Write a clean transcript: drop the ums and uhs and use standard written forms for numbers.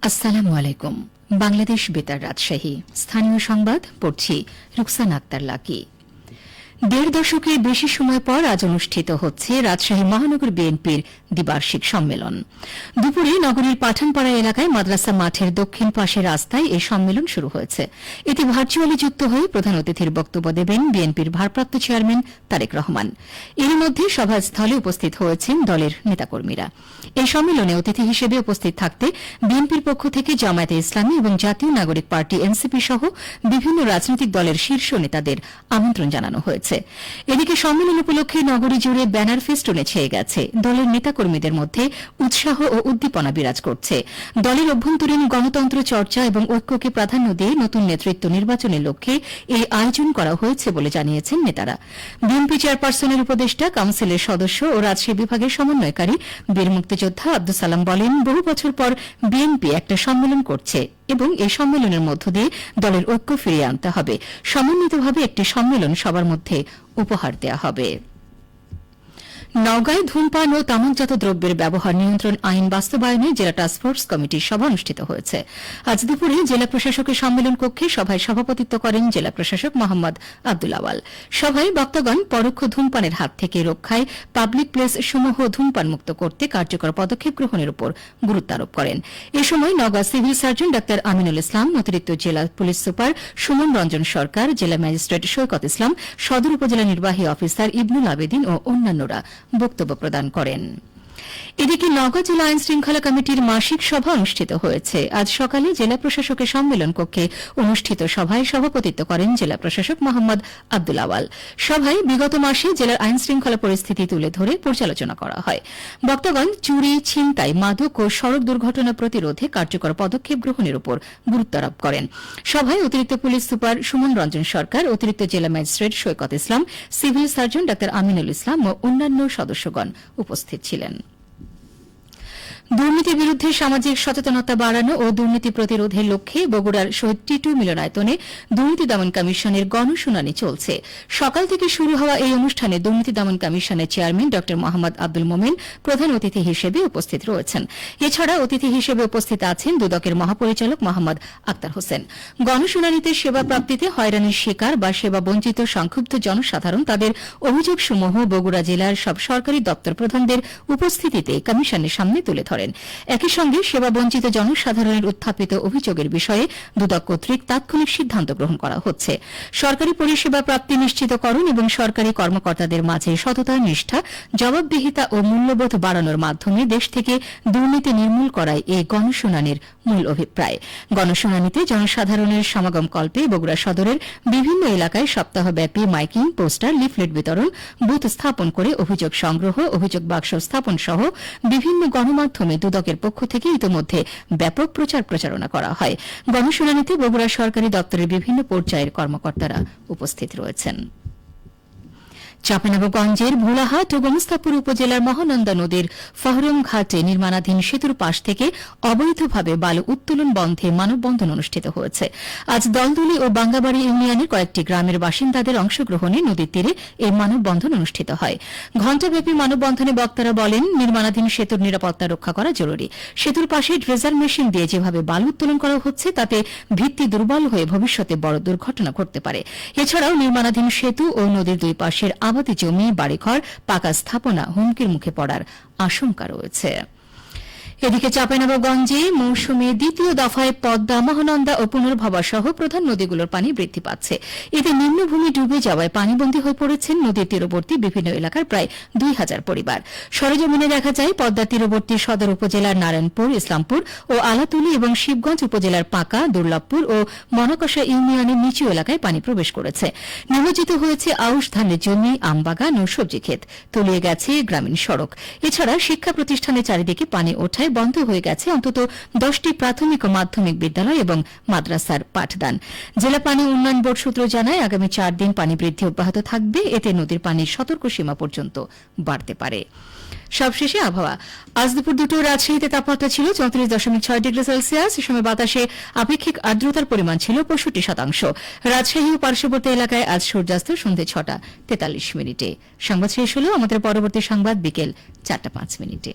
আসসালামু আলাইকুম। বাংলাদেশ বেতার রাজশাহী স্থানীয় সংবাদ পড়ছি রুকসানা আক্তার লাকি। দেড় দশকের বেশি সময় পর আজ অনুষ্ঠিত হচ্ছে রাজশাহী মহানগর বিএনপির দ্বিবার্ষিক সম্মেলন। দুপুরে নগরীর পাঠানপাড়া এলাকায় মাদ্রাসা মাঠের দক্ষিণ পাশের রাস্তায় এই সম্মেলন শুরু হয়েছে। এতে ভার্চুয়ালি যুক্ত হয়ে প্রধান অতিথির বক্তব্য দেবেন বিএনপির ভারপ্রাপ্ত চেয়ারম্যান তারেক রহমান। এর মধ্যে সভাস্থলে উপস্থিত হয়েছেন দলের নেতাকর্মীরা। এই সম্মেলনে অতিথি হিসেবে উপস্থিত থাকতে বিএনপির পক্ষ থেকে জামায়াতে ইসলামী এবং জাতীয় নাগরিক পার্টি এনসিপি সহ বিভিন্ন রাজনৈতিক দলের শীর্ষ নেতাদের আমন্ত্রণ জানানো হয়েছে। এদিকে সম্মেলন উপলক্ষে নগরী জুড়ে ব্যানার ফেস্টুনে ছেয়ে গেছে। দলের নেতাকর্মীদের মধ্যে উৎসাহ ও উদ্দীপনা বিরাজ করছে। দলের অভ্যন্তরীণ গণতন্ত্র চর্চা এবং ঐক্যকে প্রাধান্য দিয়ে নতুন নেতৃত্ব নির্বাচনের লক্ষ্যে এই আয়োজন করা হয়েছে বলে জানিয়েছেন নেতারা। বিএনপি চেয়ারপারসনের উপদেষ্টা, কাউন্সিলের সদস্য ও রাজশাহী বিভাগের সমন্বয়কারী বীর মুক্তিযোদ্ধা আব্দুল সালাম বলেন, বহু বছর পর বিএনপি একটা সম্মেলন করছে এবং এই সম্মেলনের মধ্য দিয়ে দলের ঐক্য ফিরিয়ে আনতে হবে। সমন্বিতভাবে একটি সম্মেলন সবার মধ্যে উপহার দেওয়া হবে। নওগাঁয় ধূমপান ও তামাকজাত দ্রব্যের ব্যবহার নিয়ন্ত্রণ আইন বাস্তবায়নে জেলা টাস্কফোর্স কমিটির সভা অনুষ্ঠিত হয়েছে। আজ দুপুরে জেলা প্রশাসকের সম্মেলন কক্ষে সভায় সভাপতিত্ব করেন জেলা প্রশাসক মোহাম্মদ আব্দুল আওয়াল। সভায় বক্তাগণ পরোক্ষ ধূমপানের হাত থেকে রক্ষায় পাবলিক প্লেস সমূহ ধূমপান মুক্ত করতে কার্যকর পদক্ষেপ গ্রহণের উপর গুরুত্ব আরোপ করেন। এ সময় Naogaon civil surgeon doctor Aminul Islam, অতিরিক্ত জেলা পুলিশ সুপার সুমন রঞ্জন সরকার, জেলা ম্যাজিস্ট্রেট সৈকত ইসলাম, সদর উপজেলা নির্বাহী অফিসার ইবনুল আবেদিন ও অন্যান্যরা বক্তব্য প্রদান করেন। এদিকে নওগাঁ জেলা আইন শৃঙ্খলা কমিটির মাসিক সভা অনুষ্ঠিত হয়েছে। আজ সকালে জেলা প্রশাসকের সম্মেলন কক্ষে অনুষ্ঠিত সভায় সভাপতিত্ব করেন জেলা প্রশাসক মোহাম্মদ আব্দুল আওয়াল। সভায় বিগত মাসে জেলার আইন শৃঙ্খলা পরিস্থিতি তুলে ধরে পর্যালোচনা করা হয়। বক্তাগণ চুরি, ছিনতাই, মাদক ও সড়ক দুর্ঘটনা প্রতিরোধে কার্যকর পদক্ষেপ গ্রহণের উপর গুরুত্ব আরোপ করেন। সভায় অতিরিক্ত পুলিশ সুপার সুমন রঞ্জন সরকার, অতিরিক্ত জেলা ম্যাজিস্ট্রেট সৈকত ইসলাম, সিভিল সার্জন ডাক্তার আমিনুল ইসলাম ও অন্যান্য সদস্যগণ উপস্থিত ছিলেন। দুর্নীতির বিরুদ্ধে সামাজিক সচেতনতা বাড়ানো ও দুর্নীতি প্রতিরোধের লক্ষ্যে বগুড়ার শহীদ টিটু মিলনায়তনে দুর্নীতি দমন কমিশনের গণশুনানি চলছে। সকাল থেকে শুরু হওয়া এই অনুষ্ঠানে দুর্নীতি দমন কমিশনের চেয়ারম্যান ড মোহাম্মদ আব্দুল মোমেন প্রধান অতিথি হিসেবে উপস্থিত রয়েছেন। এছাড়া অতিথি হিসেবে উপস্থিত আছেন দুদকের মহাপরিচালক মোহাম্মদ আক্তার হোসেন। গণশুনানিতে সেবা প্রাপ্তিতে হয়রানির শিকার বা সেবা বঞ্চিত সংক্ষুব্ধ জনসাধারণ তাদের অভিযোগসমূহ বগুড়া জেলার সব সরকারি দপ্তর প্রধানদের উপস্থিতিতে কমিশনের সামনে তুলে ধরেন। একই সঙ্গে সেবা বঞ্চিত জনসাধারণের উত্থাপিত অভিযোগের বিষয়ে দুদক কর্তৃক তাৎক্ষণিক সিদ্ধান্ত গ্রহণ করা হচ্ছে। সরকারি পরিষেবা প্রাপ্তি নিশ্চিতকরণ এবং সরকারি কর্মকর্তাদের মাঝে সততা, নিষ্ঠা, জবাবদিহিতা ও মূল্যবোধ বাড়ানোর মাধ্যমে দেশ থেকে দুর্নীতি নির্মূল করাই এই গণশুনানির মূল অভিপ্রায়। গণশুনানিতে জনসাধারণের সমাগম কল্পে বগুড়া সদরের বিভিন্ন এলাকায় সপ্তাহব্যাপী মাইকিং, পোস্টার, লিফলেট বিতরণ, বুথ স্থাপন করে অভিযোগ সংগ্রহ, অভিযোগ বাক্স স্থাপন সহ বিভিন্ন গণমাধ্যমে দুদকের পক্ষ থেকে ইতোমধ্যে ব্যাপক প্রচার প্রচারণা করা হয়। গণশুনানিতে বগুড়া সরকারি দপ্তরের বিভিন্ন পর্যায়ের কর্মকর্তারা উপস্থিত রয়েছেন। চাঁপাইনবাবগঞ্জের ভোলাহাট ও গোমস্তাপুর উপজেলার মহানন্দা নদীর ফহরম ঘাটে নির্মাণাধীন সেতুর পাশ থেকে অবৈধভাবে বালু উত্তোলন বন্ধে মানববন্ধন অনুষ্ঠিত হয়েছে। আজ দলদুলি ও বাঙ্গাবাড়ি ইউনিয়নের কয়েকটি গ্রামের বাসিন্দাদের অংশগ্রহণে নদীর তীরে এই মানববন্ধন অনুষ্ঠিত হয়। ঘণ্টাব্যাপী মানববন্ধনে বক্তারা বলেন, নির্মাণাধীন সেতুর নিরাপত্তা রক্ষা করা জরুরি। সেতুর পাশে ড্রেজার মেশিন দিয়ে যেভাবে বালু উত্তোলন করা হচ্ছে তাতে ভিত্তি দুর্বল হয়ে ভবিষ্যতে বড় দুর্ঘটনা ঘটতে পারে। এছাড়াও নির্মাণাধীন সেতু ও নদীর দুই পাশের আবাদি জমি, বাড়িঘর, পাকা স্থাপনা হুমকির মুখে পড়ার আশঙ্কা রয়েছে। এদিকে চাঁপাইনবাবগঞ্জে মৌসুমে দ্বিতীয় দফায় পদ্মা, মহানন্দা ও পুনর্ভবা সহ প্রধান নদীগুলোর পানি বৃদ্ধি পাচ্ছে। এতে নিম্নভূমি ডুবে যাওয়ায় পানিবন্দী হয়ে পড়েছেন নদীর তীরবর্তী বিভিন্ন এলাকার প্রায় ২,০০০ পরিবার। সরেজমিনে দেখা যায় পদ্মা তীরবর্তী সদর উপজেলার নারায়ণপুর, ইসলামপুর ও আলাতুলি এবং শিবগঞ্জ উপজেলার পাকা, দুর্লভপুর ও মনকষা ইউনিয়নের নিচু এলাকায় পানি প্রবেশ করেছে। নিমজ্জিত হয়েছে আউশ ধানের জমি, আমবাগান ও সবজি ক্ষেত, তলিয়ে গেছে গ্রামীণ সড়ক। এছাড়া শিক্ষা প্রতিষ্ঠানের চারিদিকে পানি ওঠায় বন্ধ হয়ে গেছে অন্তত 10টি প্রাথমিক ও মাধ্যমিক বিদ্যালয় এবং মাদ্রাসার পাঠদান। জেলা পানি উন্নয়ন বোর্ড সূত্র জানায়, আগামী 4 দিন পানি বৃদ্ধি অব্যাহত থাকবে। এতে নদীর পানির সতর্ক সীমা পর্যন্ত বাড়তে পারে। সবশেষে আবহাওয়া। আজ দুপুর 2টো রাজশাহীতে তাপমাত্রা ছিল 34.6 ডিগ্রি সেলসিয়াস। এ সময় বাতাসে আপেক্ষিক আর্দ্রতার পরিমাণ ছিল 65%। রাজশাহী ও পার্শ্ববর্তী এলাকায় আজ সূর্যাস্ত সন্ধ্যে 6টা 43 মিনিটে। সংবাদ শেষ হলো। আমাদের পরবর্তী সংবাদ বিকেল 4টা 5 মিনিটে।